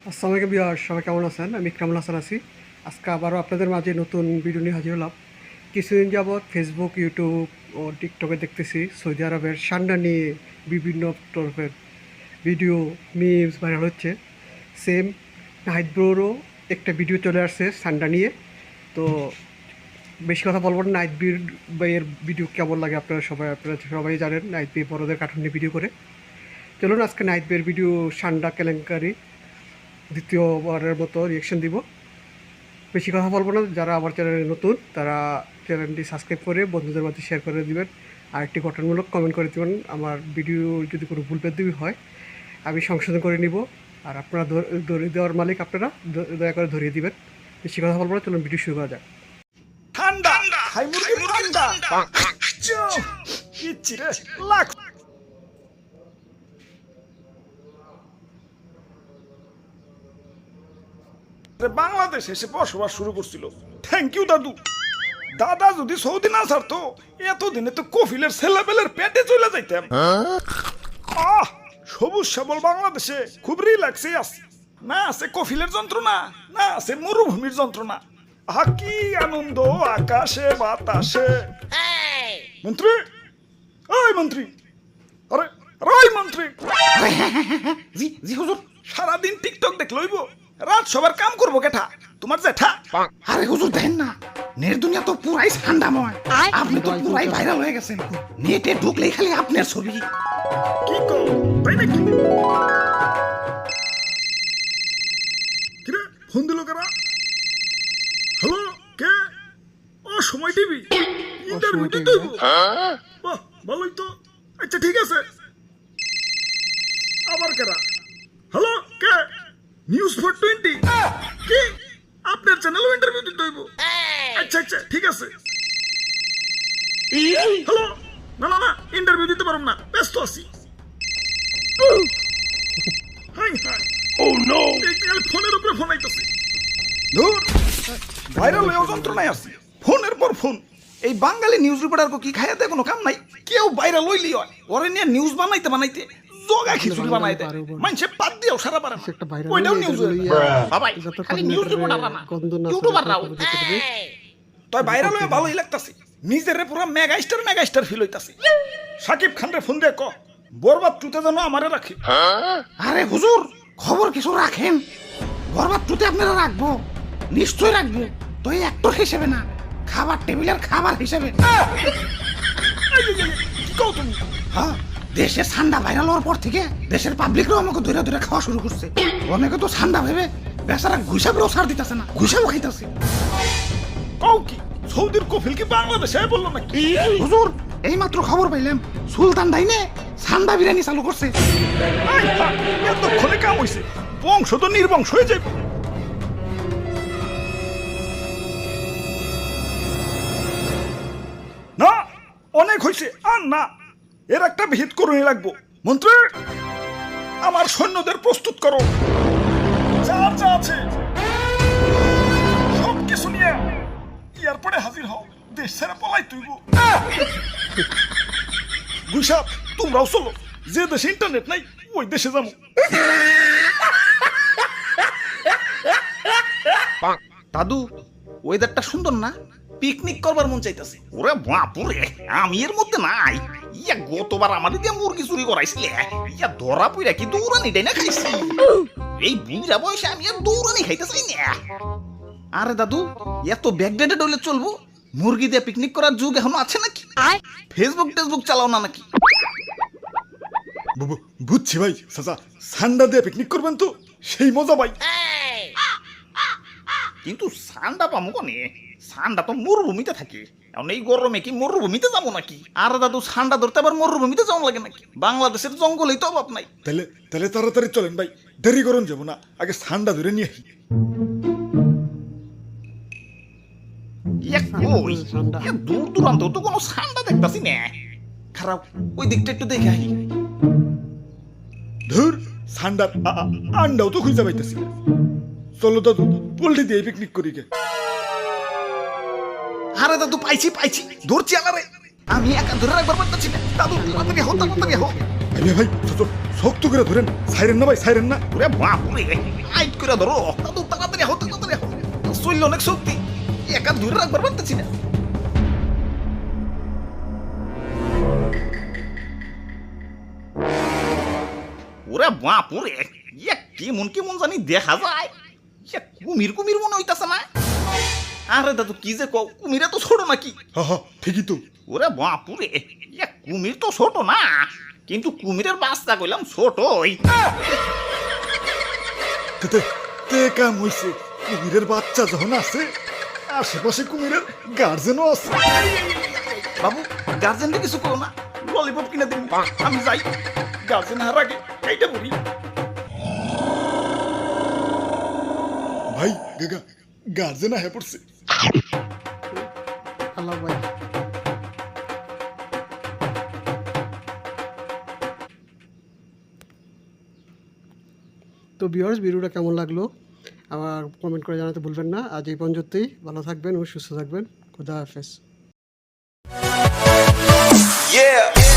আসসালামু আলাইকুম বিহার, সবাই কেমন আছেন? আমি ইকরামুল হাসান আছি। আজকে আবারও আপনাদের মাঝে নতুন ভিডিও নিয়ে হাজির হলাম। কিছুদিন যাবৎ ফেসবুক, ইউটিউব ও টিকটকে দেখতেছি সৌদি আরবের সান্ডা নিয়ে বিভিন্ন তরফের ভিডিও, মিমস ভাইরাল হচ্ছে। সেম নাহিদ ব্রোরও একটা ভিডিও চলে আসছে সান্ডা নিয়ে। তো বেশি কথা বলবো না, নাহিদ ভাইয়ের ভিডিও কেমন লাগে আপনারা সবাই জানেন। নাহিদ ভাই বড়দের কার্টুন নিয়ে ভিডিও করে। চলুন আজকে নাহিদ ভাইয়ের ভিডিও সান্ডা কেলেঙ্কারি দ্বিতীয়বারের মতো রিয়াকশন দিব। বেশি কথা বলবো না, যারা আমার চ্যানেলে নতুন তারা চ্যানেলটি সাবস্ক্রাইব করে বন্ধুদের মধ্যে শেয়ার করে দিবেন। আর একটি গঠনমূলক কমেন্ট করে দেবেন। আমার ভিডিও যদি কোনো ভুল বেদবি হয় আমি সংশোধন করে নিব। আর আপনারা ধরিয়ে দেওয়ার মালিক, আপনারা দয়া করে ধরিয়ে দিবেন। বেশি কথা বলবো না, চলুন ভিডিও শুরু করা যাক। ঠান্ডা হাই মুরগি ঠান্ডা ইচ্ছি রে লাখ বাংলাদেশ এসে বসবাস শুরু করছিল। থ্যাংক ইউ দাদু। দাদা যদি সৌদি না ছাড়তো এতদিনে তো কফিলের ছেলেবেলের পেটে চলে যাইতাম। সবুজ শ্যামল বাংলাদেশে খুব রিল্যাক্সে আছে। না আছে কফিলের যন্ত্রণা, না আছে মরুভূমির যন্ত্রণা। আহা কি আনন্দ আকাশে বাতাসে। মন্ত্রী, ওই মন্ত্রী, আরে ওই মন্ত্রী। জি জি হুজুর। সারাদিন টিকটক দেখ লইব, রাত সবার কাম করবো কেঠা? তোমার জেঠা? আরে হুজুর দেখেন না, নেট দুনিয়া তো পুরাই ঠান্ডাময়। আপনি তো পুরাই ভাইরাল হয়ে গেছেন। নেটে ঢুকলেই খালি আপনার ছবি। কি কো তাই নাকি? কিরে ফোন দিল কারা? হ্যালো, কে? ও সময় টিভি ইন্টারভিউ দিতে হইব। বাহ ভালোই তো। আচ্ছা ঠিক আছে। আবার কারা? হ্যালো, কে? নিউজ 420 কি? আপনার চ্যানেলও ইন্টারভিউ দিতে হইব? আচ্ছা আচ্ছা ঠিক আছে। হ্যালো, না না না ইন্টারভিউ দিতে পারব না, ব্যস্ত আছি। হাই হাই, ও নো, এই ফোনের উপরে ফোন আইতাছে। ধুর, ভাইরাল হয়ে যন্ত্রণায় আছি। ফোনের পর ফোন। এই বাঙালি নিউজ রিপোর্টারকে কি খাইয়া দেয় কোনো কাম নাই। কেউ ভাইরাল হইলি হয়, ওরে নিয়ে নিউজ বানাইতে বানাইতে জগা খিচুড়ি বানাই দেয়। মানুষে পাত দিয়েও সারা পারে না। ওইটাও নিউজ বাবাই, খালি নিউজ রিপোর্টার না, ইউটিউবাররাও। তাই ভাইরাল হয়ে ভালোই লাগতাছে। নিজেরে পুরো মেগা স্টার ফিল হইতাছে। সাকিব খান রে ফোন দিয়ে ক বরবাদ টুতে যেন আমারে রাখে। আরে হুজুর, খবর কিছু রাখেন। বরবাদ টুতে আপনারা রাখবো, নিশ্চয় রাখবো। তো এই অ্যাক্টর হিসেবে না, খাবার টেবিলের খাবার হিসেবে। কি কও তুমি? হ্যাঁ, দেশে ঠান্ডা ভাইরাল হওয়ার পর থেকে দেশের পাবলিকরাও আমাকে ধরে ধরে খাওয়া শুরু করছে। অনেকে তো ঠান্ডা ভেবে বেচারা ঘুষাবেও ছাড় দিতেছে না, ঘুষাবও খাইতেছে। কও কি সৌদির কফিল কি বাংলাদেশে বললো নাকি? হুজুর এইমাত্র খবর পাইলাম, সুলতান ডাইনে ঠান্ডা বিরিয়ানি চালু করছে। এতক্ষণে কাম হইছে, বংশ তো নির্বংশ হয়ে যাবে। না অনেক হয়েছে, আর না, এর একটা ভিত করুনি লাগবো। মন্ত্রী, আমার সৈন্যদের প্রস্তুত করো। যার যা আছে সব কিছু নিয়ে এয়ারপোর্টে হাজির হও। দেশ ছেড়ে পলাই তুইব। গুইসাপ, তোমরাও চলো। যে দেশে ইন্টারনেট নাই ওই দেশে যাবো। দাদু, ওয়েদারটা সুন্দর না? পিকনিক করবার মন চাইতেছে। ওরে বাপুরে, আমি এর মধ্যে নাই। ইয়া গতবার আমাদের দিয়ে মুরগি চুরি করাইছিলে, ইয়া ধরা পইরা কি দৌড়ানি দেয় না খাইছি। এই বুড়া বয়সে আমি আর দৌড়ানি খাইতে চাই না। আরে দাদু, এত ব্যাকডেটেড হলে চলবো? মুরগি দিয়ে পিকনিক করার যুগ এখনো আছে নাকি? ফেসবুক চালাও না নাকি? বুঝছি ভাই, চাচা সান্ডা দিয়ে পিকনিক করবেন তো সেই মজা ভাই। কিন্তু সান্ডা পামো কোনে? সান্ডা তো মরুভূমিতে থাকে। এখন এই গরমে কি মরুভূমিতে যাবো নাকি? আর দাদু, সান্ডা ধরতে আবার মরুভূমিতে যাওয়া লাগে নাকি? বাংলাদেশের জঙ্গলেই তো অভাব নাই। তাহলে তাহলে তাড়াতাড়ি চলেন ভাই, দেরি করুন যাবো না, আগে সান্ডা ধরে নিয়ে আসি। দূর দূরান্ত তো কোনো সান্ডা দেখতাছি না। খারাপ, ওই দিকটা একটু দেখে আহি। ধুর, সান্ডার আন্ডাও তো খুঁজে পাইতেছি। চলো দাদু, পোল্ট্রি দিয়ে পিকনিক করি গে। আরে দাদু, পাইছি ধরছি। আরে আমি একা ধরে রাখবার পারতেছি না। দাদু তাড়াতাড়ি হো। ভাই শক্ত করে ধরেন, সাইরেন না ভাই, সাইরেন না। ওরে বাপুরে, আইট করে ধরো দাদু, তাড়াতাড়ি হতে তাড়াতাড়ি শরীর অনেক শক্তি, একা ধরে রাখবার পারতেছি না। ওরে বাপুরে, কেমন কেমন জানি দেখা যায়, কুমির কুমির মনে হইতাছে না? আরে দাদু কি যে কও, কুমিরে তো ছোট নাকি? হা ঠিকই তো। ওরে বাপুরে, কুমির তো ছোট না, কিন্তু কুমিরের বাচ্চা কইলাম ছোটই। তে কাম হইছে, কুমিরের বাচ্চা যখন আছে, আশেপাশে কুমিরের গার্জেনও আছে। বাবু, গার্জেনকে কিছু করো না, ললিপপ কিনে দিন, আমি যাই। গার্জেন হার আগে এইটা বলি। ভাই গার্জেন আহে পড়ছে। আল্লাহ ভাই। তো ভিউয়ার্স, ভিডিওটা কেমন লাগলো আমার কমেন্ট করে জানাতে ভুলবেন না। আজ এই পর্যন্তই, ভালো থাকবেন ও সুস্থ থাকবেন। খুদা হাফেজ। Yeah.